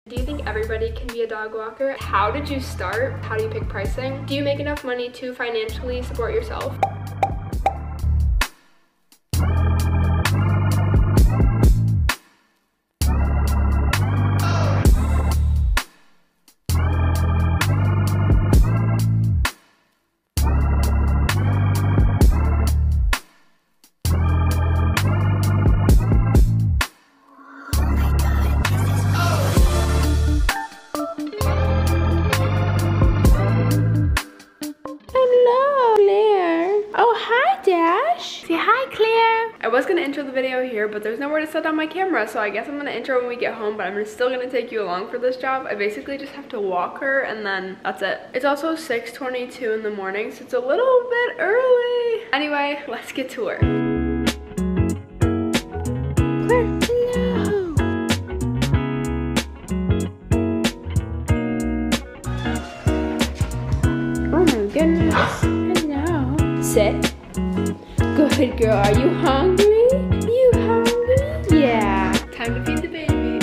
Do you think everybody can be a dog walker? How did you start? How do you pick pricing? Do you make enough money to financially support yourself? I was gonna intro the video here, but there's nowhere to set down my camera, so I guess I'm gonna intro when we get home, but I'm still gonna take you along for this job. I basically just have to walk her and then that's it. It's also 6:22 in the morning, so it's a little bit early. Anyway, let's get to work. Oh my goodness. Hello. Sit. Good girl. Are you hungry? You hungry? Yeah. Time to feed the baby.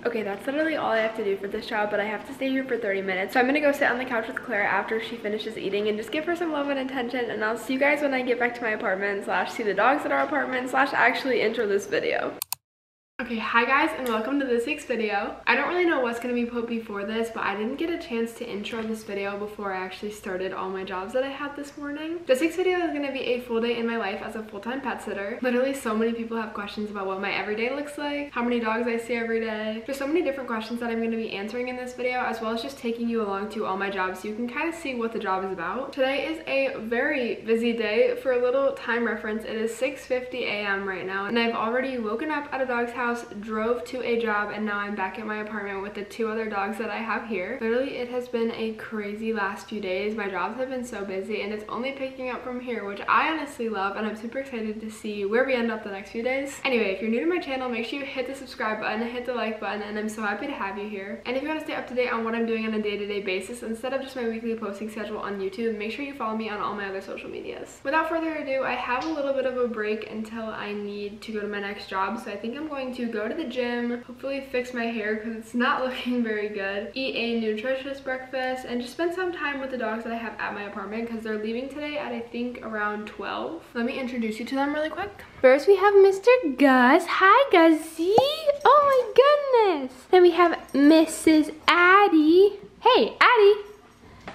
Okay, that's literally all I have to do for this job, but I have to stay here for 30 minutes. So I'm gonna go sit on the couch with Claire after she finishes eating and just give her some love and attention, and I'll see you guys when I get back to my apartment / see the dogs at our apartment / actually intro this video. Okay, hi guys and welcome to this week's video. I don't really know what's going to be put before this, but I didn't get a chance to intro this video before I actually started all my jobs that I had this morning. This week's video is going to be a full day in my life as a full-time pet sitter. Literally so many people have questions about what my everyday looks like, how many dogs I see every day. There's so many different questions that I'm going to be answering in this video, as well as just taking you along to all my jobs so you can kind of see what the job is about. Today is a very busy day. For a little time reference, it is 6:50 a.m. right now, and I've already woken up at a dog's house, drove to a job, and now I'm back at my apartment with the 2 other dogs that I have here. Literally, it has been a crazy last few days. My jobs have been so busy, and it's only picking up from here, which I honestly love, and I'm super excited to see where we end up the next few days. Anyway, if you're new to my channel, make sure you hit the subscribe button and hit the like button, and I'm so happy to have you here. And if you want to stay up to date on what I'm doing on a day-to-day basis instead of just my weekly posting schedule on YouTube, make sure you follow me on all my other social medias. Without further ado, I have a little bit of a break until I need to go to my next job, so I think I'm going to go to the gym, hopefully fix my hair because it's not looking very good, eat a nutritious breakfast, and just spend some time with the dogs that I have at my apartment because they're leaving today at I think around 12. Let me introduce you to them really quick. First we have Mr. Gus. Hi Gussie. Oh my goodness. Then we have Mrs. Addie. Hey Addie.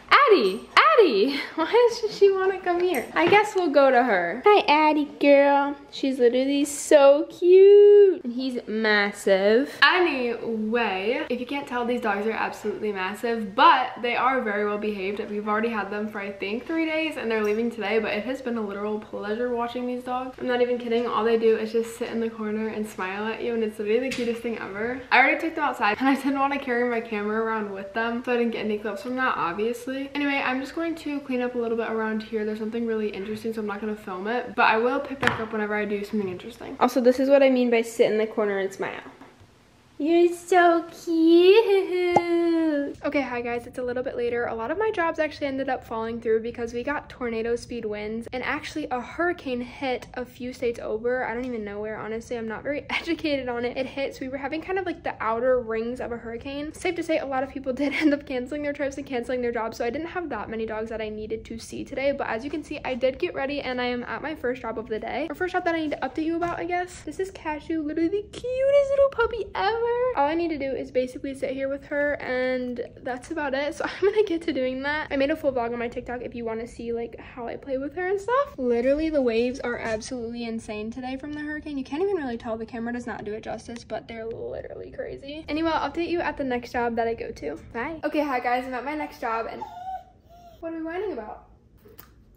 Addie. Addie. Why doesn't she want to come here? I guess we'll go to her. Hi Addie girl. She's literally so cute. And he's massive. Anyway, if you can't tell, these dogs are absolutely massive, but they are very well behaved. We've already had them for I think 3 days and they're leaving today, but it has been a literal pleasure watching these dogs. I'm not even kidding. All they do is just sit in the corner and smile at you, and it's literally the cutest thing ever. I already took them outside and I didn't want to carry my camera around with them, so I didn't get any clips from that obviously. Anyway, I'm just going to clean up a little bit around here. There's something really interesting, so I'm not going to film it, but I will pick back up whenever I do something interesting. Also, this is what I mean by sit in the corner and smile. You're so cute. Okay, hi guys, it's a little bit later. A lot of my jobs actually ended up falling through because we got tornado speed winds, and actually a hurricane hit a few states over. I don't even know where, honestly. I'm not very educated on it. It hit, so we were having kind of like the outer rings of a hurricane. Safe to say, a lot of people did end up canceling their trips and canceling their jobs, so I didn't have that many dogs that I needed to see today. But as you can see, I did get ready and I am at my first job of the day, or first job that I need to update you about, I guess. This is Cashew, literally the cutest little puppy ever. All I need to do is basically sit here with her, and that's about it. So I'm gonna get to doing that. I made a full vlog on my TikTok if you want to see like how I play with her and stuff. Literally, the waves are absolutely insane today from the hurricane. You can't even really tell. The camera does not do it justice, but they're literally crazy. Anyway, I'll update you at the next job that I go to. Bye. Okay, hi guys, I'm at my next job, and what are we whining about?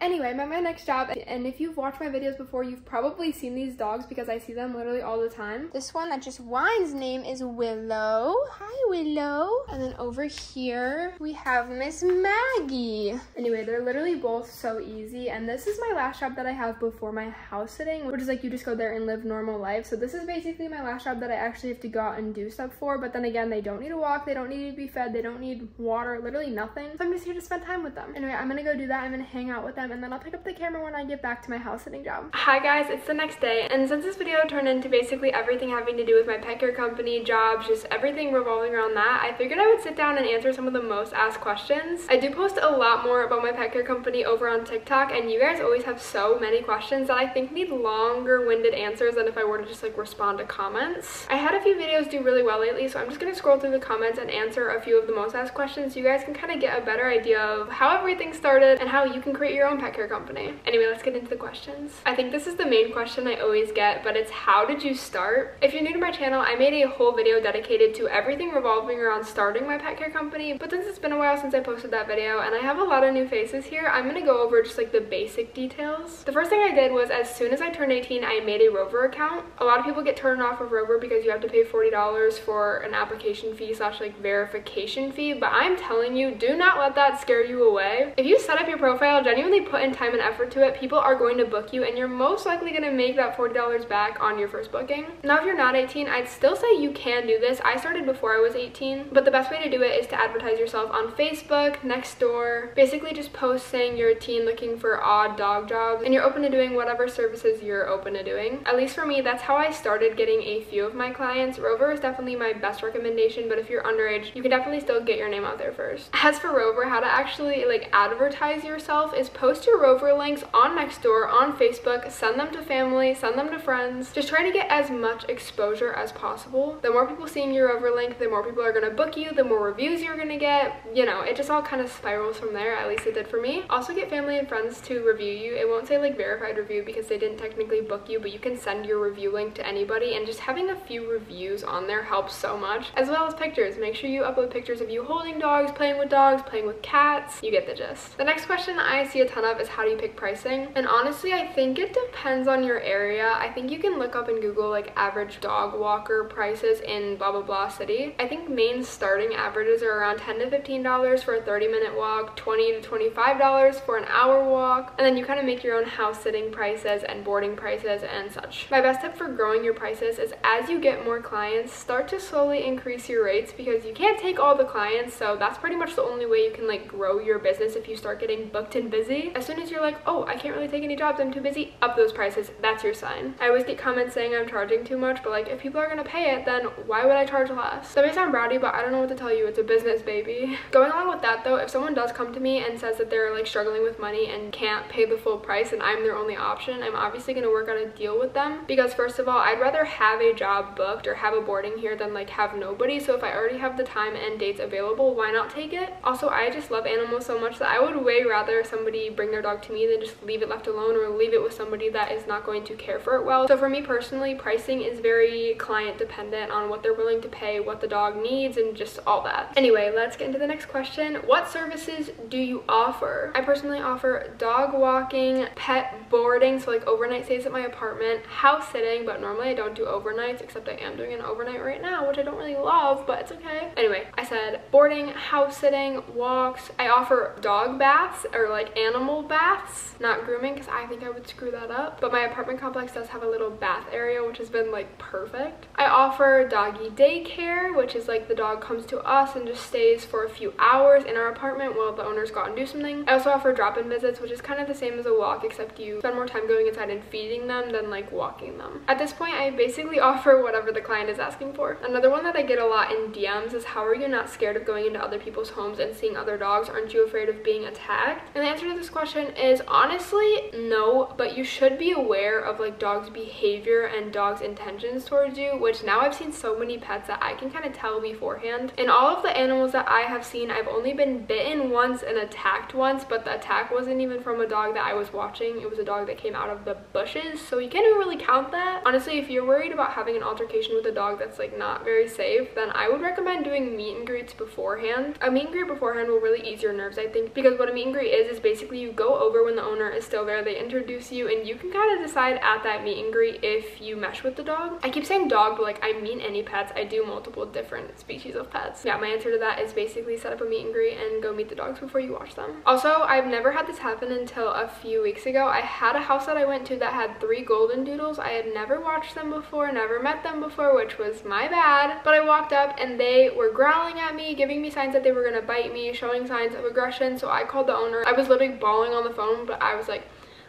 Anyway, I'm at my next job, and if you've watched my videos before, you've probably seen these dogs because I see them literally all the time. This one that just whines name is Willow. Hi, Willow. And then over here, we have Miss Maggie. Anyway, they're literally both so easy, and this is my last job that I have before my house sitting, which is like you just go there and live normal life. So this is basically my last job that I actually have to go out and do stuff for, but then again, they don't need to walk, they don't need to be fed, they don't need water, literally nothing. So I'm just here to spend time with them. Anyway, I'm gonna go do that. I'm gonna hang out with them them, and then I'll pick up the camera when I get back to my house sitting job. Hi guys, it's the next day, and since this video turned into basically everything having to do with my pet care company, jobs, just everything revolving around that, I figured I would sit down and answer some of the most asked questions. I do post a lot more about my pet care company over on TikTok, and you guys always have so many questions that I think need longer winded answers than if I were to just like respond to comments. I had a few videos do really well lately, so I'm just gonna scroll through the comments and answer a few of the most asked questions so you guys can kind of get a better idea of how everything started and how you can create your own pet care company. Anyway, let's get into the questions. I think this is the main question I always get, but it's how did you start? If you're new to my channel, I made a whole video dedicated to everything revolving around starting my pet care company, but since it's been a while since I posted that video and I have a lot of new faces here, I'm gonna go over just like the basic details. The first thing I did was, as soon as I turned 18, I made a Rover account. A lot of people get turned off of Rover because you have to pay $40 for an application fee / like verification fee, but I'm telling you, do not let that scare you away. If you set up your profile, genuinely put in time and effort to it, people are going to book you and you're most likely going to make that $40 back on your first booking. Now, if you're not 18, I'd still say you can do this. I started before I was 18, but the best way to do it is to advertise yourself on Facebook, Nextdoor. Basically just post saying you're a teen looking for odd dog jobs and you're open to doing whatever services you're open to doing. At least for me, that's how I started getting a few of my clients. Rover is definitely my best recommendation, but if you're underage, you can definitely still get your name out there first. As for Rover, how to actually like advertise yourself is post your Rover links on Nextdoor, on Facebook, send them to family, send them to friends. Just try to get as much exposure as possible. The more people seeing your Rover link, the more people are gonna book you, the more reviews you're gonna get. You know, it just all kind of spirals from there, at least it did for me. Also get family and friends to review you. It won't say like verified review because they didn't technically book you, but you can send your review link to anybody, and just having a few reviews on there helps so much, as well as pictures. Make sure you upload pictures of you holding dogs, playing with cats. You get the gist. The next question I see a ton of is how do you pick pricing? And honestly, I think it depends on your area. I think you can look up in Google like average dog walker prices in blah blah blah city. I think main starting averages are around $10 to $15 for a 30-minute walk, $20 to $25 for an hour walk, and then you kind of make your own house sitting prices and boarding prices and such. My best tip for growing your prices is, as you get more clients, start to slowly increase your rates, because you can't take all the clients, so that's pretty much the only way you can like grow your business. If you start getting booked and busy, as soon as you're like, oh, I can't really take any jobs, I'm too busy, up those prices. That's your sign. I always get comments saying I'm charging too much, but like, if people are gonna pay it, then why would I charge less? That may sound bratty, but I don't know what to tell you. It's a business, baby. Going along with that though, if someone does come to me and says that they're like struggling with money and can't pay the full price and I'm their only option, I'm obviously gonna work out a deal with them, because first of all, I'd rather have a job booked or have a boarding here than like have nobody. So if I already have the time and dates available, why not take it? Also, I just love animals so much that I would way rather somebody bring their dog to me than just leave it left alone or leave it with somebody that is not going to care for it well. So for me personally, pricing is very client dependent on what they're willing to pay, what the dog needs, and just all that. Anyway, let's get into the next question. What services do you offer? I personally offer dog walking, pet boarding, so like overnight stays at my apartment, house sitting, but normally I don't do overnights, except I am doing an overnight right now, which I don't really love, but it's okay. Anyway, I said boarding, house sitting, walks. I offer dog baths, or like animal baths, not grooming, because I think I would screw that up, but my apartment complex does have a little bath area, which has been like perfect. I offer doggy daycare, which is like the dog comes to us and just stays for a few hours in our apartment while the owners go out and do something. I also offer drop-in visits, which is kind of the same as a walk, except you spend more time going inside and feeding them than like walking them. At this point, I basically offer whatever the client is asking for. Another one that I get a lot in DMs is, how are you not scared of going into other people's homes and seeing other dogs? Aren't you afraid of being attacked? And the answer to this question is honestly no, but you should be aware of like dogs' behavior and dogs' intentions towards you, which now I've seen so many pets that I can kind of tell beforehand. In all of the animals that I have seen, I've only been bitten once and attacked once, but the attack wasn't even from a dog that I was watching. It was a dog that came out of the bushes, so you can't even really count that. Honestly, if you're worried about having an altercation with a dog that's like not very safe, then I would recommend doing meet and greets beforehand. A meet and greet beforehand will really ease your nerves, I think, because what a meet and greet is basically you go over when the owner is still there, they introduce you, and you can kind of decide at that meet and greet if you mesh with the dog. I keep saying dog, but like I mean any pets. I do multiple different species of pets. Yeah, my answer to that is basically set up a meet and greet and go meet the dogs before you watch them. Also, I've never had this happen until a few weeks ago. I had a house that I went to that had 3 golden doodles. I had never watched them before, never met them before, which was my bad, but I walked up and they were growling at me, giving me signs that they were gonna bite me, showing signs of aggression. So I called the owner. I was literally bawling bawling on the phone, but I was like,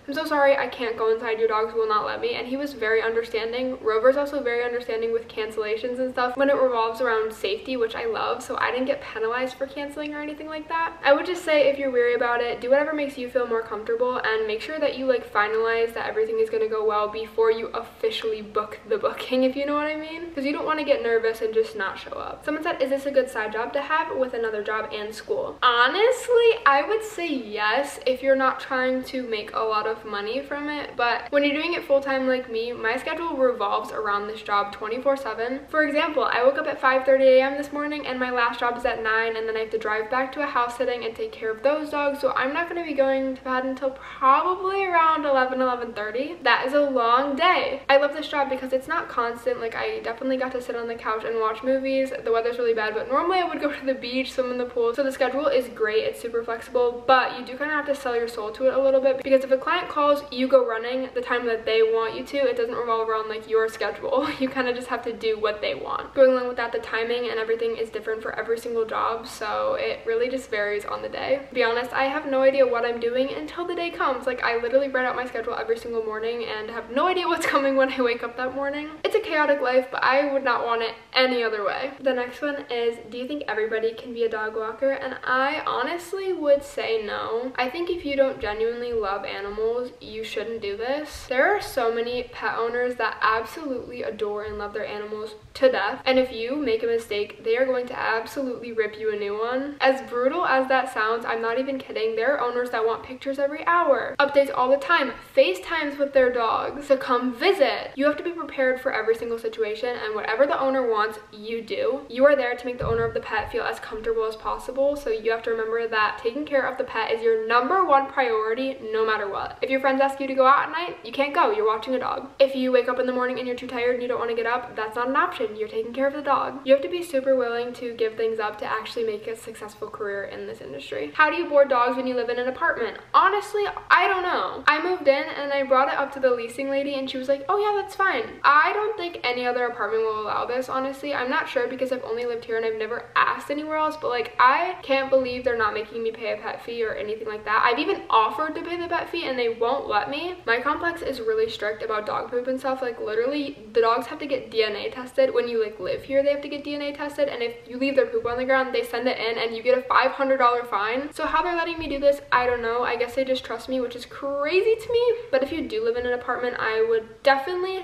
I'm so sorry, I can't go inside, your dogs will not let me. And he was very understanding. Rover's also very understanding with cancellations and stuff when it revolves around safety, which I love, so I didn't get penalized for canceling or anything like that. I would just say if you're weary about it, do whatever makes you feel more comfortable, and make sure that you like finalize that everything is going to go well before you officially book the booking, if you know what I mean, because you don't want to get nervous and just not show up. Someone said, is this a good side job to have with another job and school? Honestly, I would say yes if you're not trying to make a lot of money from it, but when you're doing it full-time like me, my schedule revolves around this job 24/7. For example, I woke up at 5:30 a.m. this morning and my last job is at 9, and then I have to drive back to a house sitting and take care of those dogs, so I'm not going to be going to bed until probably around 11:30. That is a long day. I love this job because it's not constant. Like, I definitely got to sit on the couch and watch movies. The weather's really bad, but normally I would go to the beach, swim in the pool, so the schedule is great. It's super flexible, but you do kind of have to sell your soul to it a little bit, because if a client calls, you go running the time that they want you to. It doesn't revolve around like your schedule. You kind of just have to do what they want. Going along with that, the timing and everything is different for every single job, so it really just varies on the day. To be honest, I have no idea what I'm doing until the day comes. Like, I literally write out my schedule every single morning and have no idea what's coming when I wake up that morning. It's a chaotic life, but I would not want it any other way. The next one is, do you think everybody can be a dog walker? And I honestly would say no. I think if you don't genuinely love animals, you shouldn't do this. There are so many pet owners that absolutely adore and love their animals to death, and if you make a mistake, they are going to absolutely rip you a new one. As brutal as that sounds, I'm not even kidding. There are owners that want pictures every hour, updates all the time, FaceTimes with their dogs to come visit. You have to be prepared for every single situation, and whatever the owner wants, you do. You are there to make the owner of the pet feel as comfortable as possible, so you have to remember that taking care of the pet is your #1 priority no matter what. If your friends ask you to go out at night, you can't go, you're watching a dog. If you wake up in the morning and you're too tired and you don't want to get up, that's not an option. You're taking care of the dog. You have to be super willing to give things up to actually make a successful career in this industry. How do you board dogs when you live in an apartment? Honestly, I don't know. I moved in and I brought it up to the leasing lady and she was like, oh yeah, that's fine. I don't think any other apartment will allow this, honestly. I'm not sure because I've only lived here and I've never asked anywhere else, but like, I can't believe they're not making me pay a pet fee or anything like that. I've even offered to pay the pet fee and they won't let me. My complex is really strict about dog poop and stuff. Like, literally, the dogs have to get DNA tested. When you like live here, they have to get DNA tested, and if you leave their poop on the ground, they send it in and you get a $500 fine. So how they're letting me do this, I don't know. I guess they just trust me, which is crazy to me. But if you do live in an apartment, I would definitely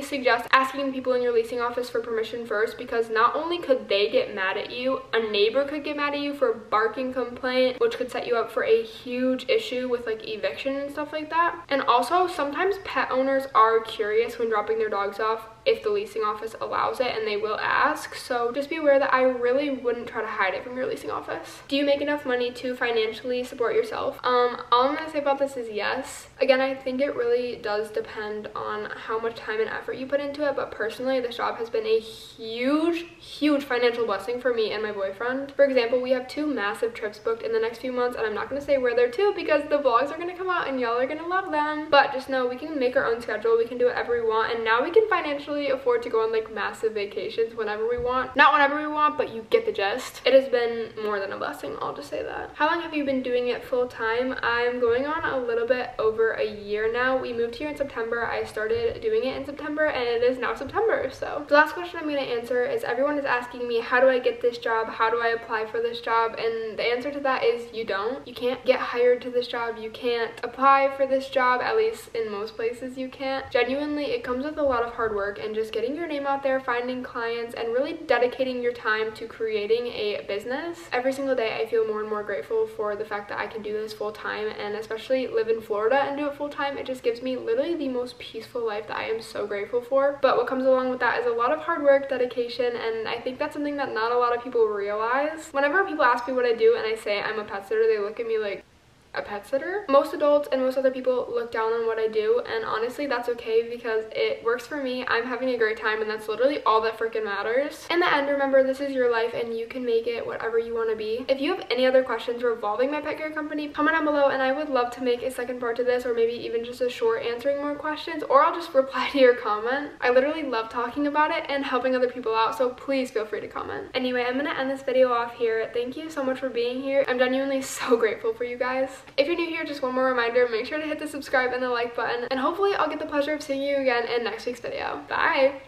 suggest asking people in your leasing office for permission first, because not only could they get mad at you, a neighbor could get mad at you for a barking complaint, which could set you up for a huge issue with like eviction and stuff like that. And also, sometimes pet owners are curious when dropping their dogs off if the leasing office allows it, and they will ask. So just be aware that I really wouldn't try to hide it from your leasing office. Do you make enough money to financially support yourself? All I'm gonna say about this is yes. Again, I think it really does depend on how much time and effort you put into it, but personally, this job has been a huge financial blessing for me and my boyfriend. For example, we have 2 massive trips booked in the next few months, and I'm not gonna say where they're to because the vlogs are gonna come out and y'all are gonna love them. But just know we can make our own schedule, we can do whatever we want, and now we can financially afford to go on like massive vacations whenever we want. Not whenever we want, but you get the gist. It has been more than a blessing, I'll just say that. How long have you been doing it full time? I'm going on a little bit over a year now. We moved here in September. I started doing it in September and it is now September. So the last question I'm going to answer is, everyone is asking me, how do I get this job? How do I apply for this job? And the answer to that is you don't. You can't get hired to this job. You can't apply for this job, at least in most places you can't. Genuinely, it comes with a lot of hard work and just getting your name out there, finding clients, and really dedicating your time to creating a business. Every single day I feel more and more grateful for the fact that I can do this full time, and especially live in Florida and do it full time. It just gives me literally the most peaceful life that I am so grateful for. But what comes along with that is a lot of hard work, dedication, and I think that's something that not a lot of people realize. Whenever people ask me what I do and I say I'm a pet sitter, they look at me like, a pet sitter. Most adults and most other people look down on what I do, and honestly that's okay because it works for me. I'm having a great time, and that's literally all that freaking matters. In the end, remember, this is your life and you can make it whatever you want to be. If you have any other questions revolving my pet care company, comment down below and I would love to make a second part to this, or maybe even just a short answering more questions, or I'll just reply to your comment. I literally love talking about it and helping other people out, so please feel free to comment. Anyway, I'm gonna end this video off here. Thank you so much for being here. I'm genuinely so grateful for you guys. If you're new here, just one more reminder, make sure to hit the subscribe and the like button, and hopefully I'll get the pleasure of seeing you again in next week's video. Bye!